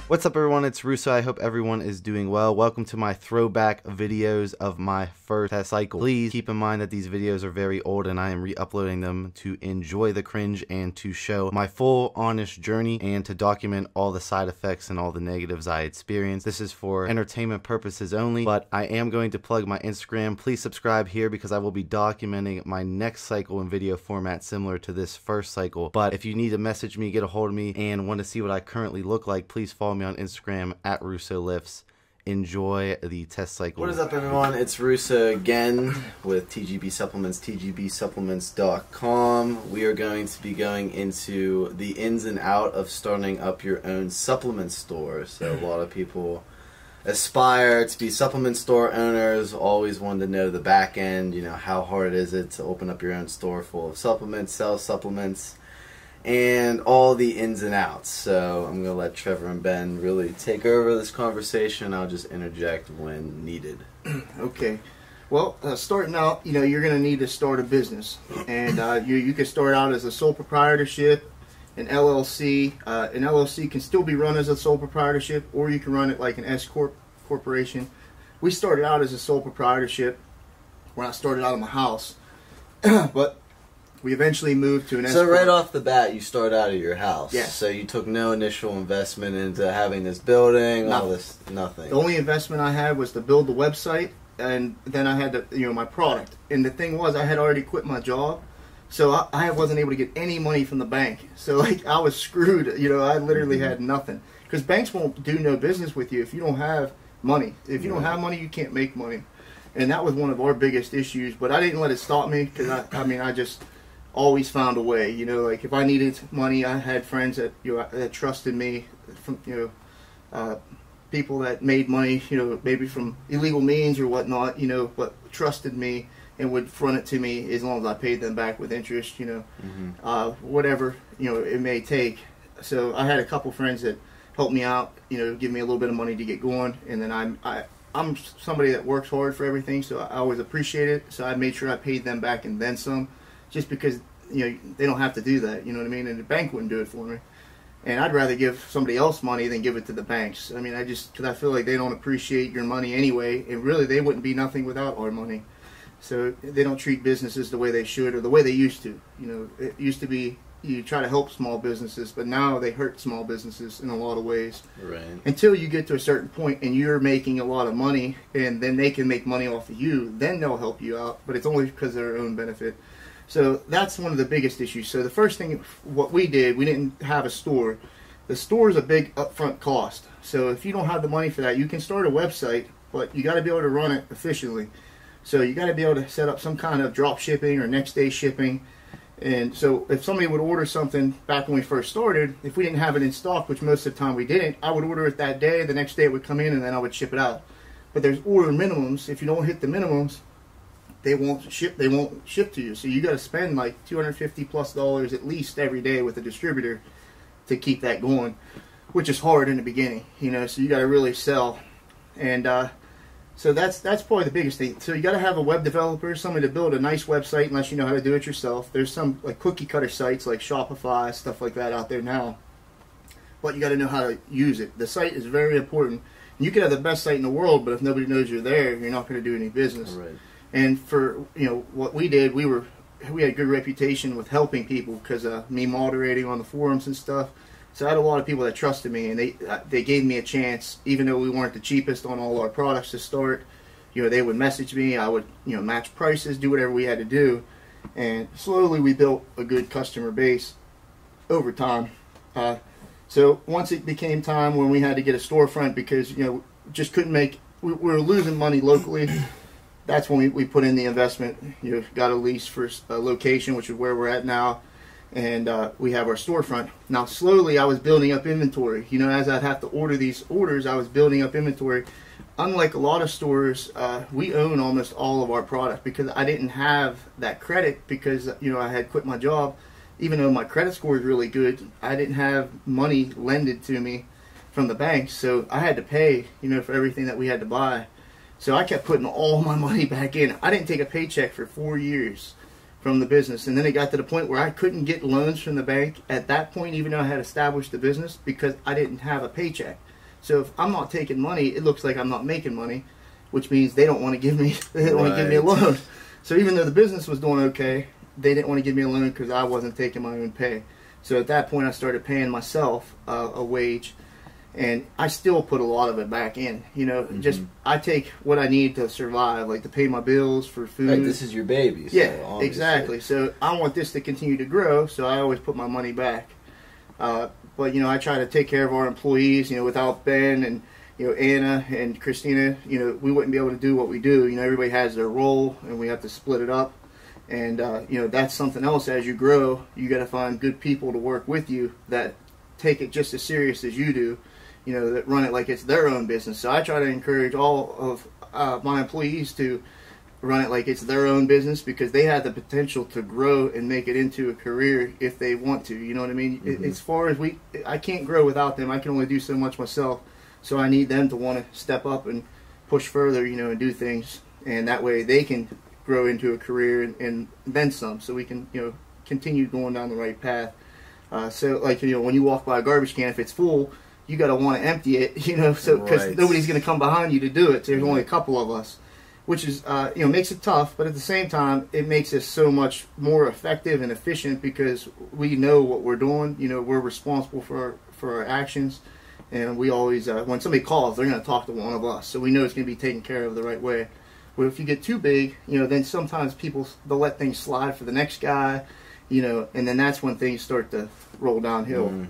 What's up everyone, it's Russo. I hope everyone is doing well. Welcome to my throwback videos of my first test cycle. Please keep in mind that these videos are very old and I am re-uploading them to enjoy the cringe and to show my full honest journey and to document all the side effects and all the negatives I experienced. This is for entertainment purposes only, but I am going to plug my Instagram. Please subscribe here because I will be documenting my next cycle in video format similar to this first cycle. But if you need to message me, get a hold of me, and want to see what I currently look like, please follow me on Instagram at RussoLifts. Enjoy the test cycle. What is up everyone, it's Russo again with TGB Supplements, tgbsupplements.com. We are going to be going into the ins and out of starting up your own supplement store. So a lot of people aspire to be supplement store owners, always want to know the back end, you know, how hard is it to open up your own store full of supplements, sell supplements, and all the ins and outs. So I'm going to let Trevor and Ben really take over this conversation. I'll just interject when needed. Okay. Well, starting out, you know, you're going to need to start a business. And you can start out as a sole proprietorship, an LLC. An LLC can still be run as a sole proprietorship, or you can run it like an S-Corp corporation. We started out as a sole proprietorship when I started out of my house. But we eventually moved to an So right off the bat, you start out of your house. Yes. So you took no initial investment into having this building, all this, nothing. The only investment I had was to build the website, and then I had to, you know, my product. And the thing was, I had already quit my job, so I wasn't able to get any money from the bank. So like I was screwed. You know, I literally had nothing, because banks won't do no business with you if you don't have money. If you don't have money, you can't make money. And that was one of our biggest issues. But I didn't let it stop me, because I just always found a way. You know, like if I needed money, I had friends that, you know, that trusted me, from, you know, people that made money, you know, maybe from illegal means or whatnot, you know, but trusted me and would front it to me as long as I paid them back with interest, you know, whatever, you know, it may take. So I had a couple friends that helped me out, you know, give me a little bit of money to get going, and then I'm somebody that works hard for everything, so I always appreciate it. So I made sure I paid them back and then some, just because, you know, they don't have to do that, you know what I mean, and the bank wouldn't do it for me. And I'd rather give somebody else money than give it to the banks. I mean, because I feel like they don't appreciate your money anyway, and really they wouldn't be nothing without our money. So they don't treat businesses the way they should, or the way they used to. You know, it used to be you try to help small businesses, but now they hurt small businesses in a lot of ways. Right. Until you get to a certain point and you're making a lot of money, and then they can make money off of you, then they'll help you out, but it's only because of their own benefit. So that's one of the biggest issues. So the first thing, what we did, we didn't have a store. The store is a big upfront cost. So if you don't have the money for that, you can start a website, but you got to be able to run it efficiently. So you got to be able to set up some kind of drop shipping or next day shipping. And so if somebody would order something back when we first started, if we didn't have it in stock, which most of the time we didn't, I would order it that day, the next day it would come in, and then I would ship it out. But there's order minimums. If you don't hit the minimums, they won't ship to you. So you got to spend like $250+ at least every day with a distributor to keep that going, which is hard in the beginning, you know. So you got to really sell, and so that's probably the biggest thing. So you got to have a web developer, somebody to build a nice website, unless you know how to do it yourself. There's some like cookie cutter sites like Shopify, stuff like that out there now, but you got to know how to use it. The site is very important. You can have the best site in the world, but if nobody knows you're there, you're not going to do any business. Right. And for, you know, what we did, we had a good reputation with helping people because of me moderating on the forums and stuff. So I had a lot of people that trusted me, and they gave me a chance, even though we weren't the cheapest on all our products to start. You know, they would message me, I would, you know, match prices, do whatever we had to do, and slowly we built a good customer base over time. So once it became time when we had to get a storefront, because, you know, just couldn't make, we were losing money locally. That's when we put in the investment. You know, got a lease for a location, which is where we're at now, and we have our storefront. Now, slowly, I was building up inventory. You know, as I'd have to order these orders, I was building up inventory. Unlike a lot of stores, we own almost all of our product, because I didn't have that credit, because, you know, I had quit my job. Even though my credit score is really good, I didn't have money lended to me from the bank, so I had to pay, you know, for everything that we had to buy. So I kept putting all my money back in. I didn't take a paycheck for 4 years from the business. And then it got to the point where I couldn't get loans from the bank at that point, even though I had established the business, because I didn't have a paycheck. So if I'm not taking money, it looks like I'm not making money, which means they don't want to give me a loan. So even though the business was doing okay, they didn't want to give me a loan because I wasn't taking my own pay. So at that point, I started paying myself a wage, and I still put a lot of it back in. You know, just I take what I need to survive, like to pay my bills, for food. Right, this is your baby. So yeah, obviously. exactly. So I want this to continue to grow, so I always put my money back. But you know, I try to take care of our employees. You know, without Ben and Anna and Christina, we wouldn't be able to do what we do. You know, everybody has their role, and we have to split it up. And that's something else. As you grow, you got to find good people to work with you that take it just as serious as you do. You know, that run it like it's their own business. So I try to encourage all of my employees to run it like it's their own business, because they have the potential to grow and make it into a career if they want to. You know what I mean? As far as I can't grow without them. I can only do so much myself. So I need them to want to step up and push further, and do things. And that way they can grow into a career and then some, so we can, continue going down the right path. So like, when you walk by a garbage can, if it's full, you got to want to empty it, so because nobody's going to come behind you to do it. So there's only a couple of us, which is, makes it tough, but at the same time, it makes us so much more effective and efficient because we know what we're doing. We're responsible for our actions. And we always, when somebody calls, they're going to talk to one of us. So we know it's going to be taken care of the right way. But if you get too big, then sometimes they'll let things slide for the next guy, and then that's when things start to roll downhill.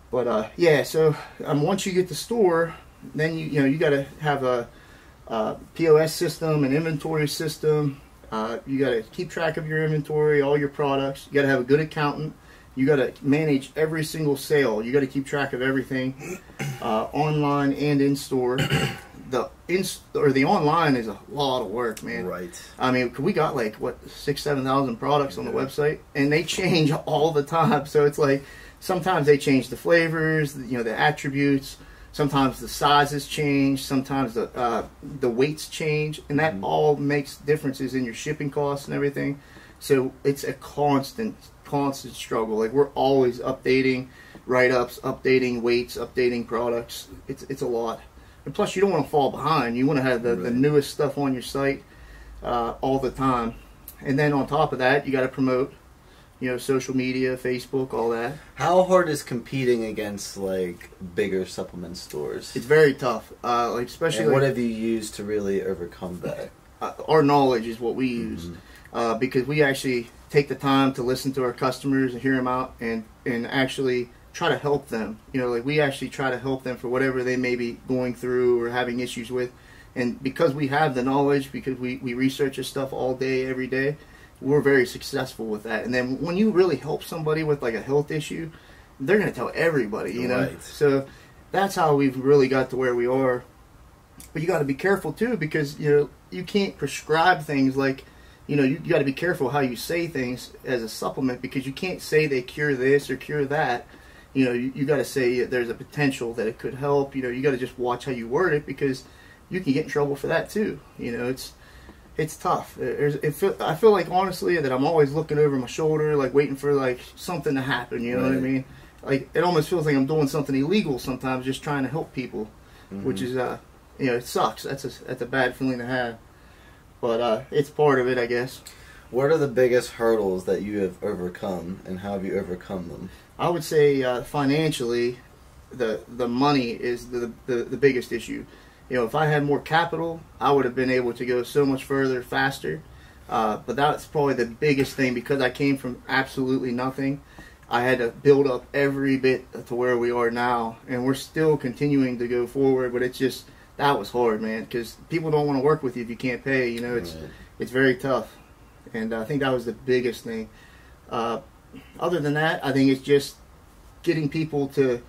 But, yeah, so once you get the store, then you got to have a POS system, an inventory system. You got to keep track of your inventory, all your products. You got to have a good accountant. You got to manage every single sale. You got to keep track of everything, online and in store. The online is a lot of work, man. Right. I mean, we got like 6,000-7,000 products on the website, and they change all the time. So it's like sometimes they change the flavors, the attributes. Sometimes the sizes change. Sometimes the weights change, and that all makes differences in your shipping costs and everything. So it's a constant struggle. Like, we're always updating write-ups, updating weights, updating products. It's a lot. And plus, you don't want to fall behind. You want to have the newest stuff on your site all the time. And then on top of that, you got to promote, social media, Facebook, all that. How hard is competing against like bigger supplement stores? It's very tough. Especially. And what have you used to really overcome that? Our knowledge is what we use, because we actually take the time to listen to our customers and hear them out, and actually try to help them. We actually try to help them for whatever they may be going through or having issues with. And because we have the knowledge, because we research this stuff all day, every day, we're very successful with that. And then when you really help somebody with like a health issue, they're going to tell everybody, Right. So that's how we've really got to where we are. But you got to be careful too, because, you can't prescribe things like, you got to be careful how you say things as a supplement, because you can't say they cure this or cure that. You got to say there's a potential that it could help. You got to just watch how you word it, because you can get in trouble for that too. It's tough. I feel like, honestly, that I'm always looking over my shoulder, like waiting for like something to happen. You know what I mean? Like, it almost feels like I'm doing something illegal sometimes, just trying to help people, which is it sucks. That's a bad feeling to have, but it's part of it, I guess. What are the biggest hurdles that you have overcome, and how have you overcome them? I would say financially, the money is the biggest issue. If I had more capital, I would have been able to go so much further, faster. But that's probably the biggest thing, because I came from absolutely nothing. I had to build up every bit to where we are now, and we're still continuing to go forward. But that was hard, man, because people don't want to work with you if you can't pay. It's very tough, and I think that was the biggest thing. Other than that, I think it's just getting people to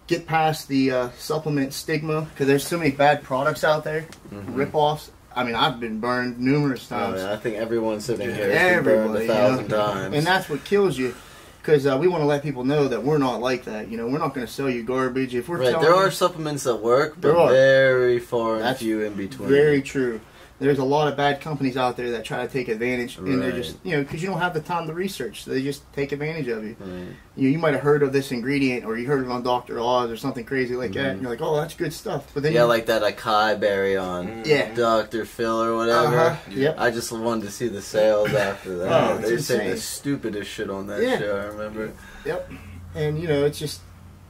get past the supplement stigma, because there's so many bad products out there, rip-offs. I mean, I've been burned numerous times. I think everyone's sitting here has been burned 1,000 times. And that's what kills you, because we want to let people know that we're not like that. We're not going to sell you garbage. If we're there are supplements that work, but very far and few in between. Very true. There's a lot of bad companies out there that try to take advantage, and they're Right. just, you know, because you don't have the time to research, so they just take advantage of you. Right. You might have heard of this ingredient, or you heard it on Dr. Oz or something crazy like that, and you're like, oh, that's good stuff. But then Yeah, like that acai berry on Yeah. Dr. Phil or whatever. Yep. I just wanted to see the sales after that. Oh, They it's say the insane. stupidest shit on that Yeah. show, I remember. Yep. And you know,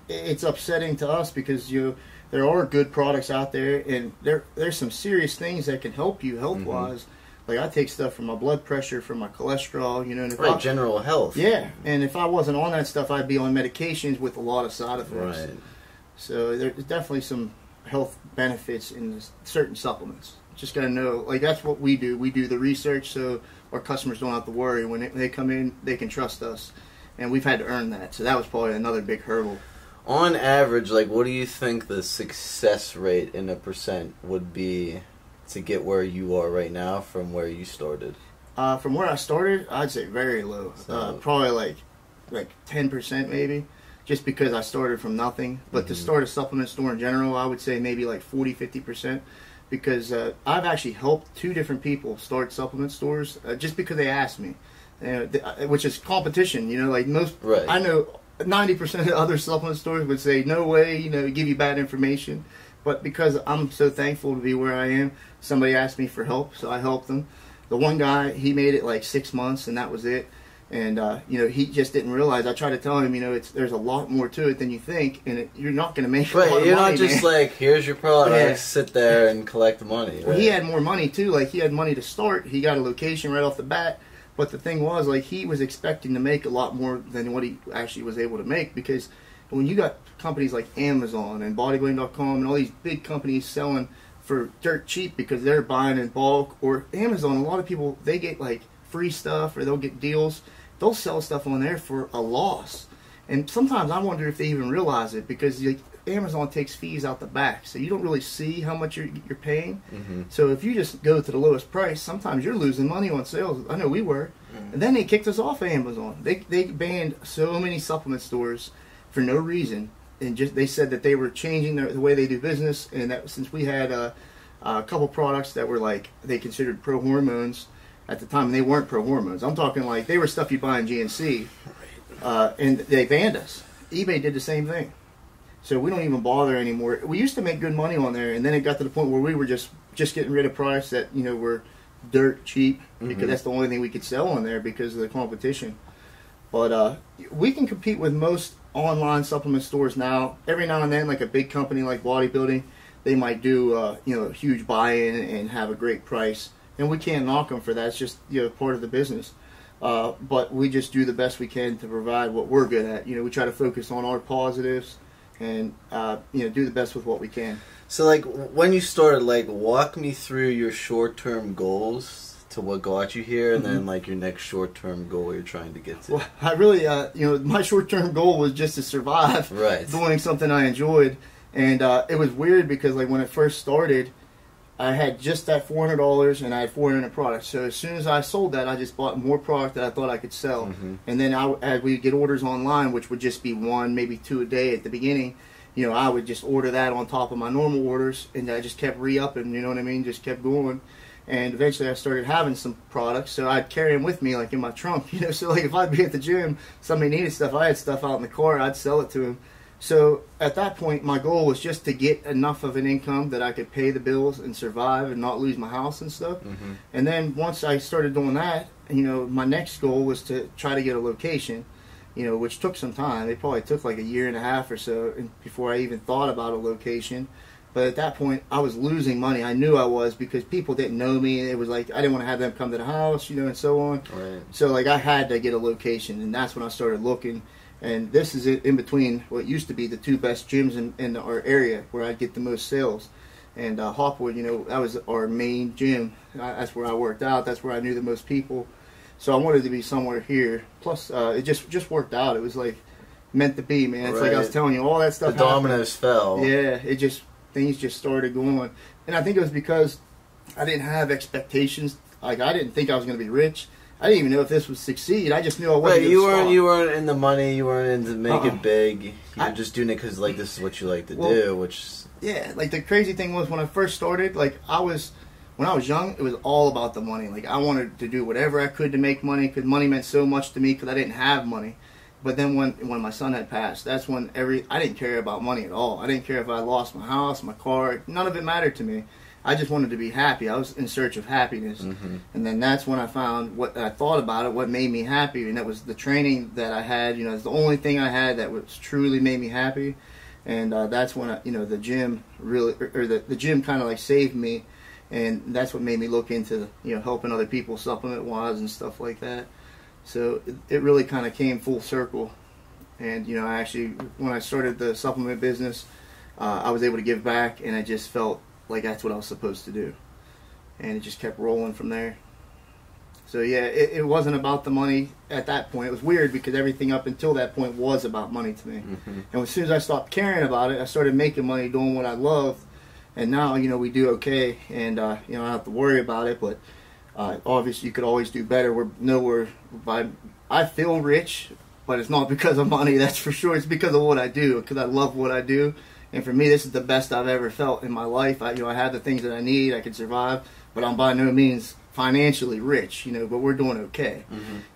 it's upsetting to us because there are good products out there, and there's some serious things that can help you health wise. Like I take stuff for my blood pressure, for my cholesterol, you know. And if Right, general health. yeah, and if I wasn't on that stuff, I'd be on medications with a lot of side effects. Right. So there's definitely some health benefits in certain supplements. Just gotta know, like that's what we do. We do the research so our customers don't have to worry when they come in. They can trust us, and we've had to earn that. So that was probably another big hurdle. On average, like, what do you think the success rate in a percent would be to get where you are right now from where you started? From where I started, I'd say very low. So- Probably like 10% maybe, just because I started from nothing. But to start a supplement store in general, I would say maybe like 40-50%, because I've actually helped 2 different people start supplement stores just because they asked me, which is competition. You know, like most, Right. I know 90% of other supplement stores would say no way, you know, give you bad information. But because I'm so thankful to be where I am, somebody asked me for help, so I helped them. The one guy, he made it like 6 months, and that was it. And you know, he just didn't realize. I tried to tell him, you know, there's a lot more to it than you think, and you're not going to make a lot Right, of you're money, not just man. like, here's your product, Yeah. sit there and collect money. Well, Right? he had more money too. Like he had money to start. He got a location right off the bat. But the thing was, like, he was expecting to make a lot more than what he actually was able to make, because when you got companies like Amazon and bodybuilding.com and all these big companies selling for dirt cheap because they're buying in bulk, or Amazon, a lot of people, they get like free stuff or they'll get deals. They'll sell stuff on there for a loss. And sometimes I wonder if they even realize it, because like, Amazon takes fees out the back, so you don't really see how much you're paying. So if you just go to the lowest price, sometimes you're losing money on sales. I know we were. And then they kicked us off of Amazon. They banned so many supplement stores for no reason, and just they said that they were changing the way they do business, and that since we had a couple products that were like they considered pro hormones at the time, and they weren't pro hormones. I'm talking like they were stuff you buy in GNC, and they banned us. eBay did the same thing. So we don't even bother anymore. We used to make good money on there, and then it got to the point where we were just getting rid of products that, you know, were dirt cheap, because that's the only thing we could sell on there because of the competition. But we can compete with most online supplement stores now. Every now and then, like a big company like bodybuilding, they might do you know, a huge buy-in and have a great price, and we can't knock them for that. It's just, you know, part of the business. But we just do the best we can to provide what we're good at. You know, we try to focus on our positives and you know, do the best with what we can. So, like, when you started, like, walk me through your short-term goals to what got you here, and then, like, your next short-term goal you're trying to get to. Well, I really, you know, my short-term goal was just to survive, Right. doing something I enjoyed. And it was weird because, like, when it first started, I had just that $400 and I had 400 products. So as soon as I sold that, I just bought more product that I thought I could sell. And then as we get orders online, which would just be 1, maybe 2 a day at the beginning, you know, I would just order that on top of my normal orders, and I just kept re-upping, you know what I mean? Just kept going. And eventually I started having some products, so I'd carry them with me, like in my trunk, you know. So like if I'd be at the gym, somebody needed stuff, I had stuff out in the car, I'd sell it to them. So at that point, my goal was just to get enough of an income that I could pay the bills and survive and not lose my house and stuff. And then once I started doing that, you know, my next goal was to try to get a location, you know, which took some time. It probably took like a year and a half or so before I even thought about a location. But at that point, I was losing money. I knew I was, because people didn't know me. It was like I didn't want to have them come to the house, you know, and so on. Right. So like I had to get a location, and that's when I started looking. And this is in between what used to be the 2 best gyms in our area where I'd get the most sales. And Hopwood, you know, that was our main gym. That's where I worked out. That's where I knew the most people. So I wanted to be somewhere here. Plus, it just worked out. It was like meant to be, man. It's like I was telling you, all that stuff. The dominoes fell. Yeah, things just started going. And I think it was because I didn't have expectations. Like, I didn't think I was going to be rich. I didn't even know if this would succeed. I just knew I wasn't. Right, you weren't in the money. You weren't into make it big. You were just doing it because like this is what you like to do. Which yeah, like the crazy thing was when I first started, like when when I was young, it was all about the money. Like, I wanted to do whatever I could to make money, because money meant so much to me, because I didn't have money. But then when my son had passed, that's when I didn't care about money at all. I didn't care if I lost my house, my car. None of it mattered to me. I just wanted to be happy. I was in search of happiness. And then that's when I found what I thought about it, what made me happy, and that was the training that I had. You know, it's the only thing I had that was truly made me happy. And that's when the gym really, or the gym kind of like saved me, and that's what made me look into helping other people supplement wise and stuff like that. So it really kind of came full circle. And I actually, when I started the supplement business, I was able to give back, and I just felt like that's what I was supposed to do, and it just kept rolling from there. So yeah, it wasn't about the money at that point. It was weird because everything up until that point was about money to me. And as soon as I stopped caring about it, I started making money doing what I loved, and now we do okay, and I don't have to worry about it. But obviously, you could always do better. We're nowhere by. I feel rich, but it's not because of money. That's for sure. It's because of what I do, because I love what I do. And for me, this is the best I've ever felt in my life. I have the things that I need. I can survive, but I'm by no means financially rich, but we're doing okay.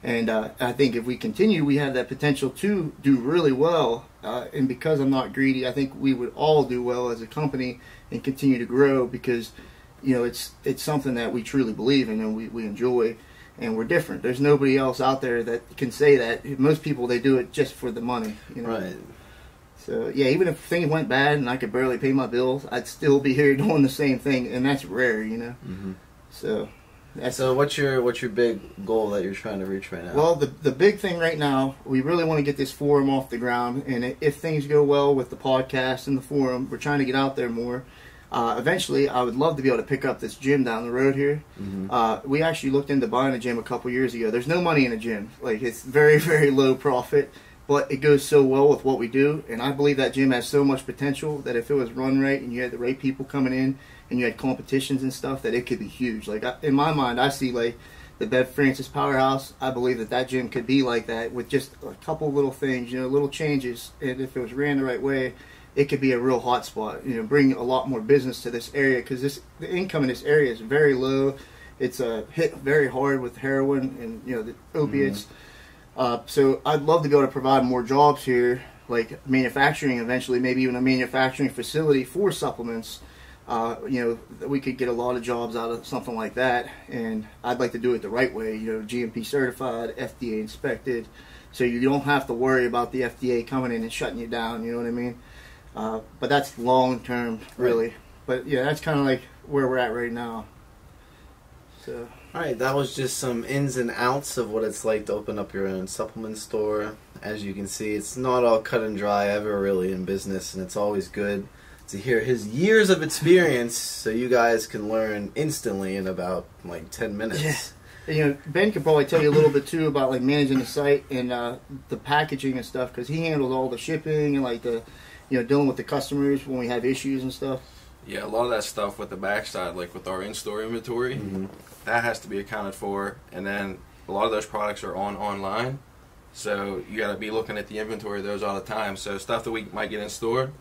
And I think if we continue, we have that potential to do really well. And because I'm not greedy, I think we would all do well as a company and continue to grow, because, it's something that we truly believe in and we enjoy, and we're different. There's nobody else out there that can say that. Most people, they do it just for the money. Right. So yeah, even if things went bad and I could barely pay my bills, I'd still be here doing the same thing, and that's rare, So what's your big goal that you're trying to reach right now? Well, the big thing right now, we really want to get this forum off the ground, and if things go well with the podcast and the forum, we're trying to get out there more. Eventually, I would love to be able to pick up this gym down the road here. We actually looked into buying a gym a couple years ago. There's no money in a gym. Like, it's very, very low profit. But it goes so well with what we do, and I believe that gym has so much potential that if it was run right and you had the right people coming in and you had competitions and stuff, that it could be huge. Like, in my mind, I see like the Bev Francis Powerhouse. I believe that gym could be like that with just a couple little things, little changes, and if it was ran the right way, it could be a real hot spot. Bring a lot more business to this area, because the income in this area is very low. It's hit very hard with heroin and the opiates. So I'd love to be able to provide more jobs here, like manufacturing eventually, maybe even a manufacturing facility for supplements. We could get a lot of jobs out of something like that, and I'd like to do it the right way, GMP certified, FDA inspected, so you don't have to worry about the FDA coming in and shutting you down, you know what I mean? But that's long term, really. But yeah, that's kind of like where we're at right now. So. Alright, that was just some ins and outs of what it's like to open up your own supplement store. As you can see, it's not all cut and dry ever really in business, and it's always good to hear his years of experience so you guys can learn instantly in about like 10 minutes. Yeah. Ben could probably tell you a little bit too about like managing the site and the packaging and stuff, because he handles all the shipping and like the dealing with the customers when we have issues and stuff. Yeah, a lot of that stuff with the backside, like with our in-store inventory, that has to be accounted for, and then a lot of those products are online, so you got to be looking at the inventory of those all the time. So stuff that we might get in store,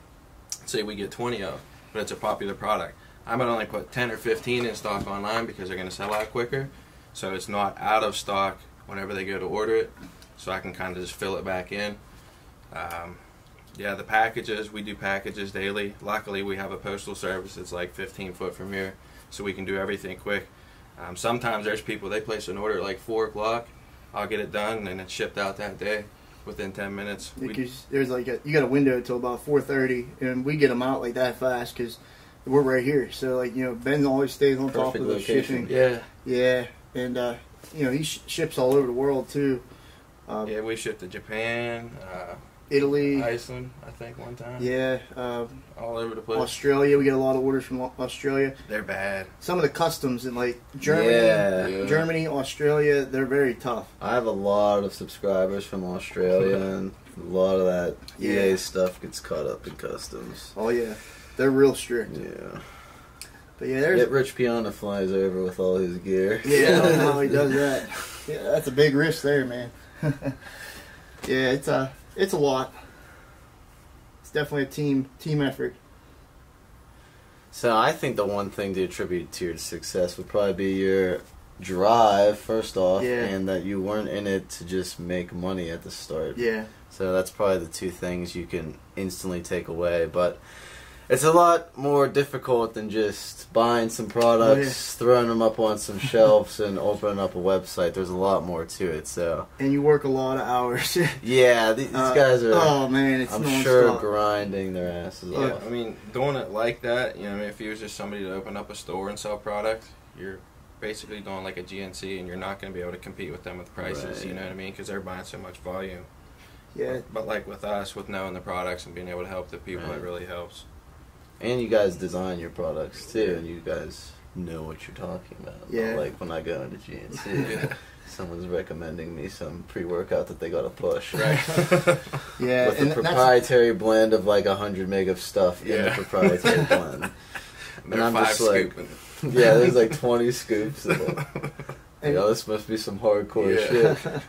say we get 20 of, but it's a popular product, I might only put 10 or 15 in stock online because they're going to sell out quicker, so it's not out of stock whenever they go to order it, so I can kind of just fill it back in. Yeah, the packages, we do packages daily. Luckily, we have a postal service that's like 15 foot from here, so we can do everything quick. Sometimes there's people, they place an order at like 4 o'clock. I'll get it done, and it's shipped out that day within 10 minutes. Because there's like you got a window until about 4:30, and we get them out like that fast because we're right here. So like Ben always stays on top of the shipping. Yeah, and he ships all over the world too. Yeah, we ship to Japan. Italy, Iceland, I think one time. Yeah, all over the place. Australia, we get a lot of orders from Australia. They're bad. Some of the customs in like Germany, Germany, Australia, they're very tough. I have a lot of subscribers from Australia, and a lot of that EA stuff gets caught up in customs. Oh yeah, they're real strict. Yeah. But yeah, there's Rich Piana flies over with all his gear. Yeah, I don't know how he does that. Yeah, that's a big risk there, man. Yeah, it's a lot. It's definitely a team effort. So I think the one thing to attribute to your success would probably be your drive, first off, and that you weren't in it to just make money at the start. Yeah. So that's probably the two things you can instantly take away. But it's a lot more difficult than just buying some products, throwing them up on some shelves, and opening up a website. There's a lot more to it. So. And you work a lot of hours. Yeah, these guys are. Oh man, it's I'm sure grinding their asses off. I mean, doing it like that, you know, if you was just somebody to open up a store and sell product, you're basically doing like a GNC, and you're not going to be able to compete with them with prices. You know what I mean? Because they're buying so much volume. Yeah. But like with us, with knowing the products and being able to help the people, it really helps. And you guys design your products too, and you guys know what you're talking about. Yeah. Like when I go into GNC, someone's recommending me some pre-workout that they got to push. Right. Yeah. With the proprietary blend of like 100 meg of stuff in the proprietary blend. And I'm just like, yeah, there's like 20 scoops of it. You know, this must be some hardcore shit.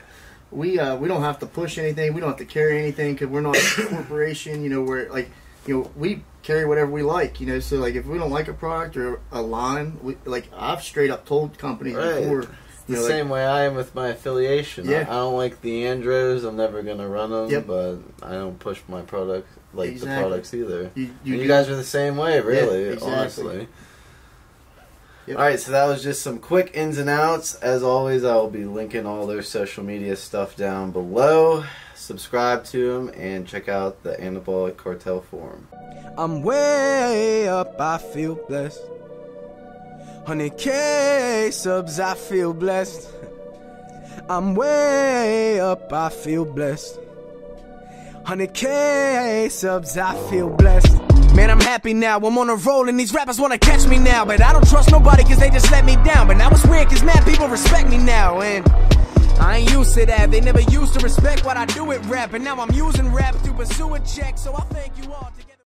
We don't have to push anything. We don't have to carry anything because we're not a corporation. You know, we're like, you know, we carry whatever we like. You know, so like if we don't like a product or a line, like I've straight up told companies before. The same way I am with my affiliation. I don't like the Andros. I'm never gonna run them, but I don't push my product the products either. You guys are the same way, really, honestly. Yep. Alright, so that was just some quick ins and outs. As always, I will be linking all their social media stuff down below. Subscribe to them and check out the Anabolic Cartel forum. I'm way up, I feel blessed. 100K subs, I feel blessed. I'm way up, I feel blessed. 100K subs, I feel blessed. Man, I'm happy now, I'm on a roll and these rappers wanna catch me now. But I don't trust nobody cause they just let me down. But now it's weird cause mad people respect me now. And I ain't used to that, they never used to respect what I do with rap. And now I'm using rap to pursue a check, so I thank you all together.